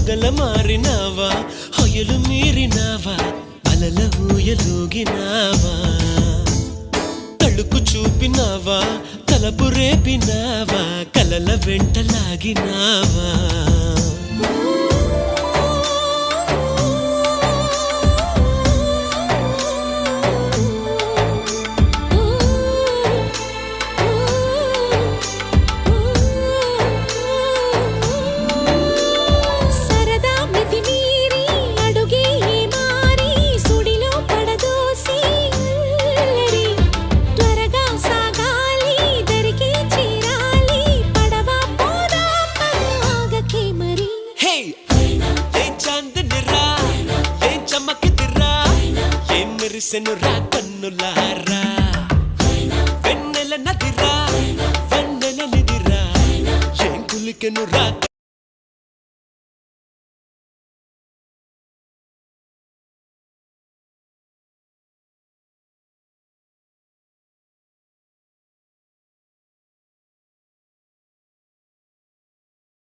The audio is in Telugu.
మొగల మారినావా హొయలు మీరినావా అలల ఊయలూగినావా తళుకు చూపినావా తలపు రేపినావా కలల వెంటలాగినావా మెరిసెనురా కన్నులారా వెన్నెల నదిరా వెన్నెల నిదిరా ఏం కులికెనురా